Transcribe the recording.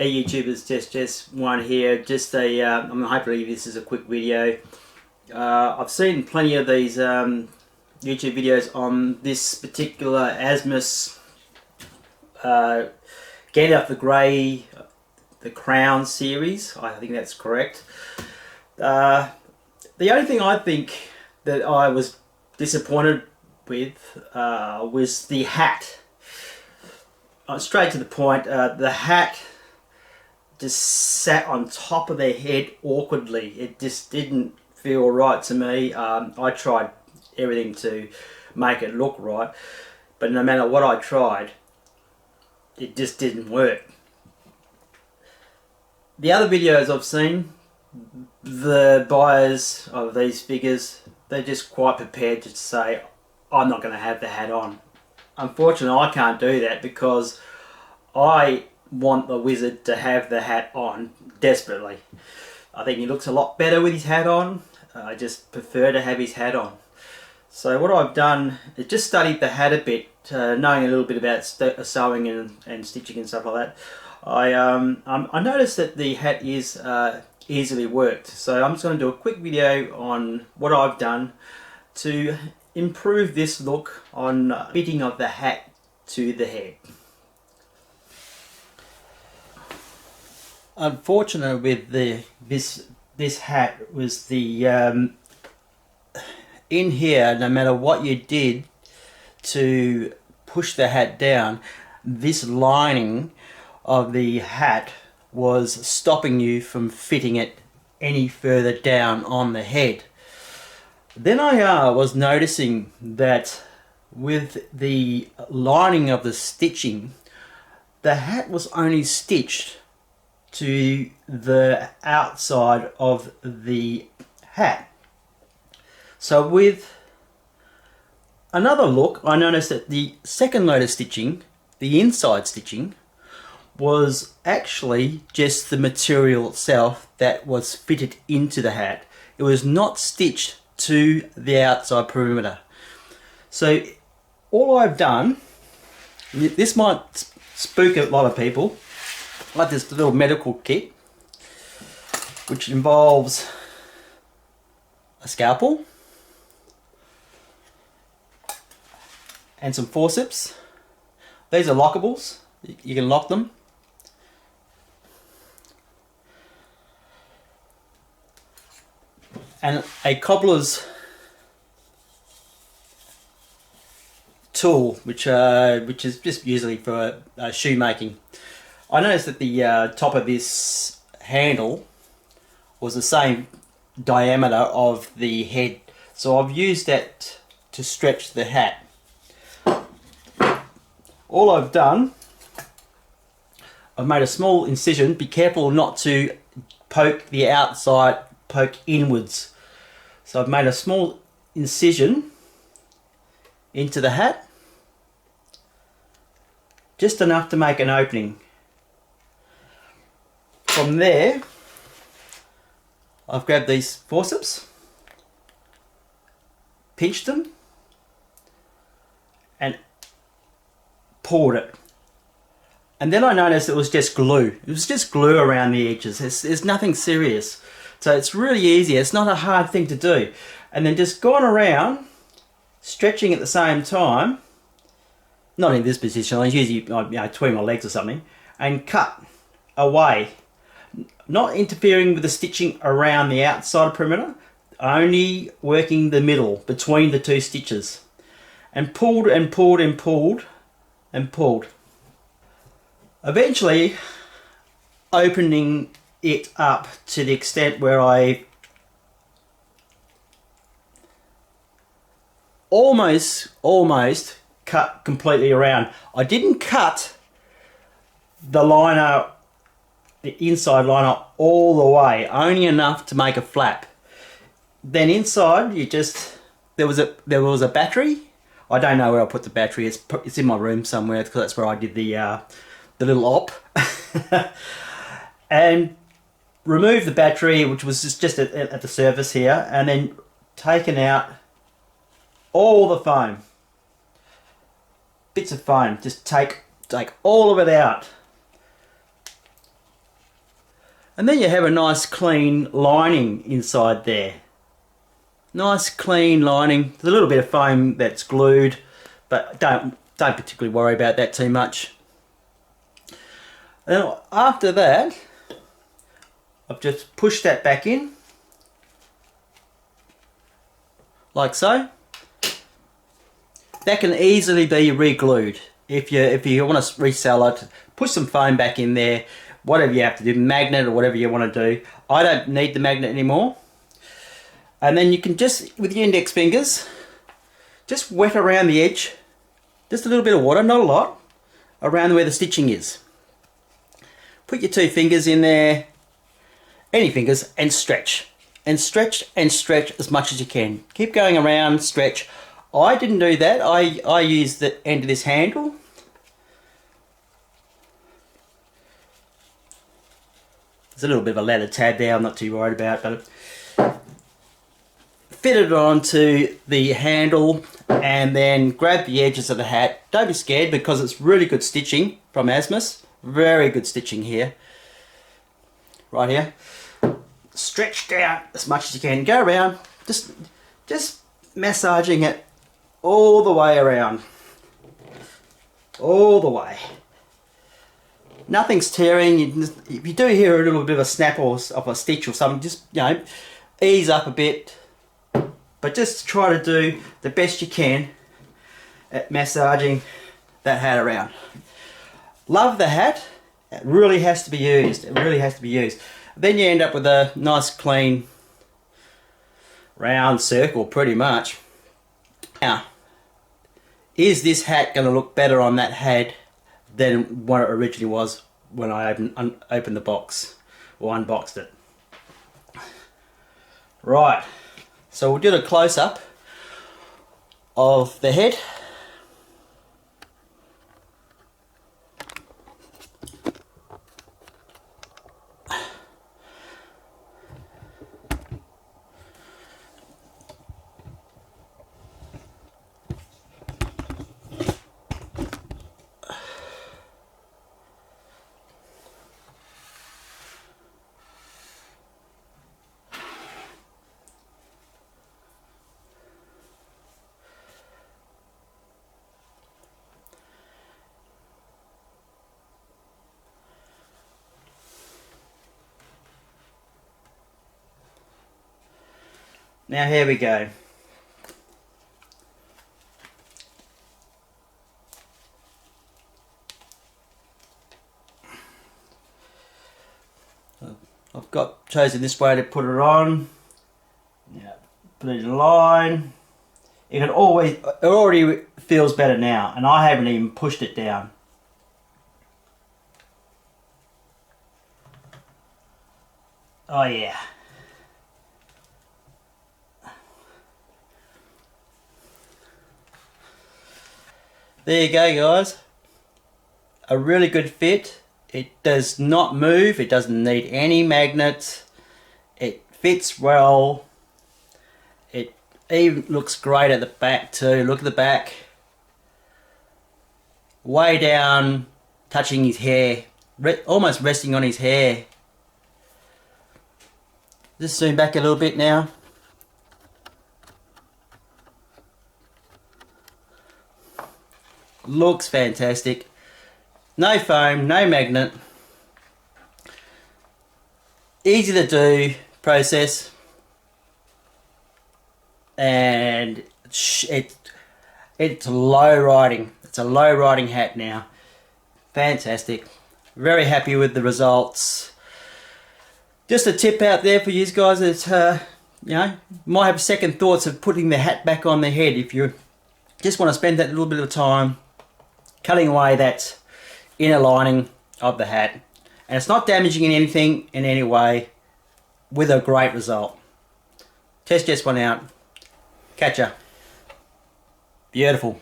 Hey YouTubers, just one here. Just a, hopefully this is a quick video. I've seen plenty of these YouTube videos on this particular ASMUS Gandalf the Grey, the Crown series. I think that's correct. The only thing I think that I was disappointed with was the hat. Straight to the point, the hat just sat on top of their head awkwardly. It just didn't feel right to me. I tried everything to make it look right, but no matter what I tried, it just didn't work. The other videos I've seen, the buyers of these figures, they're just quite prepared to say, I'm not going to have the hat on. Unfortunately, I can't do that because I want the wizard to have the hat on desperately. I think he looks a lot better with his hat on. I just prefer to have his hat on. So what I've done is just studied the hat a bit, knowing a little bit about sewing and stitching and stuff like that. I noticed that the hat is easily worked. So I'm just going to do a quick video on what I've done to improve this look on fitting of the hat to the head. Unfortunate with this hat was the in here, no matter what you did to push the hat down, this lining of the hat was stopping you from fitting it any further down on the head. Then I was noticing that with the lining of the stitching, the hat was only stitched to the outside of the hat. So with another look, I noticed that the second load of stitching, the inside stitching, was actually just the material itself that was fitted into the hat. It was not stitched to the outside perimeter. So all I've done, this might spook a lot of people, like this little medical kit, which involves a scalpel and some forceps. These are lockables, you can lock them. And a cobbler's tool, which is just usually for shoemaking. I noticed that the top of this handle was the same diameter of the head, so I've used that to stretch the hat. All I've done, I've made a small incision. Be careful not to poke the outside, poke inwards. So I've made a small incision into the hat, just enough to make an opening. From there, I've grabbed these forceps, pinched them, and pulled it. And then I noticed it was just glue. It was just glue around the edges. There's nothing serious. So it's really easy. It's not a hard thing to do. And then just going around, stretching at the same time, not in this position, I usually between my legs or something, and cut away. Not interfering with the stitching around the outside perimeter, only working the middle between the two stitches. And pulled and pulled and pulled and pulled. Eventually opening it up to the extent where I almost cut completely around. I didn't cut the liner, the inside liner, all the way, only enough to make a flap. Then inside, there was a battery. I don't know where I put the battery. It's in my room somewhere because that's where I did the little op. And removed the battery, which was just at the surface here, and then taken out all the foam. Bits of foam. Just take all of it out. And then you have a nice clean lining inside there. Nice clean lining. There's a little bit of foam that's glued, but don't particularly worry about that too much. And after that, I've just pushed that back in, like so. That can easily be re-glued. If you want to resell it, push some foam back in there, whatever you have to do, magnet or whatever you want to do. I don't need the magnet anymore. And then you can just, with your index fingers, just wet around the edge, just a little bit of water, not a lot, around where the stitching is. Put your 2 fingers in there, any fingers, and stretch. And stretch and stretch as much as you can. Keep going around, stretch. I didn't do that. I used the end of this handle. There's a little bit of a leather tab there, I'm not too worried about, but fitted it onto the handle and then grab the edges of the hat. Don't be scared because it's really good stitching from ASMUS. Very good stitching here. Right here. Stretch down as much as you can. Go around, just massaging it all the way around. All the way. Nothing's tearing. If you do hear a little bit of a snap or of a stitch or something, just, you know, ease up a bit. But just try to do the best you can at massaging that hat around. Love the hat. It really has to be used. It really has to be used. Then you end up with a nice clean round circle pretty much. Now, is this hat going to look better on that head than what it originally was when I opened the box or unboxed it? Right, so we'll do a close-up of the head. Now here we go. I've chosen this way to put it on. Now put it in line. It already feels better now, and I haven't even pushed it down. Oh yeah. There you go, guys. A really good fit. It does not move. It doesn't need any magnets. It fits well. It even looks great at the back too. Look at the back. Way down, touching his hair. Almost resting on his hair. Just zoom back a little bit now. Looks fantastic. No foam, no magnet. Easy to do process. And it's low riding. It's a low riding hat now. Fantastic. Very happy with the results. Just a tip out there for you guys that you know, might have second thoughts of putting the hat back on the head. If you just want to spend that little bit of time cutting away that inner lining of the hat, and it's not damaging in anything in any way, with a great result. Test this one out. Catch ya. Beautiful.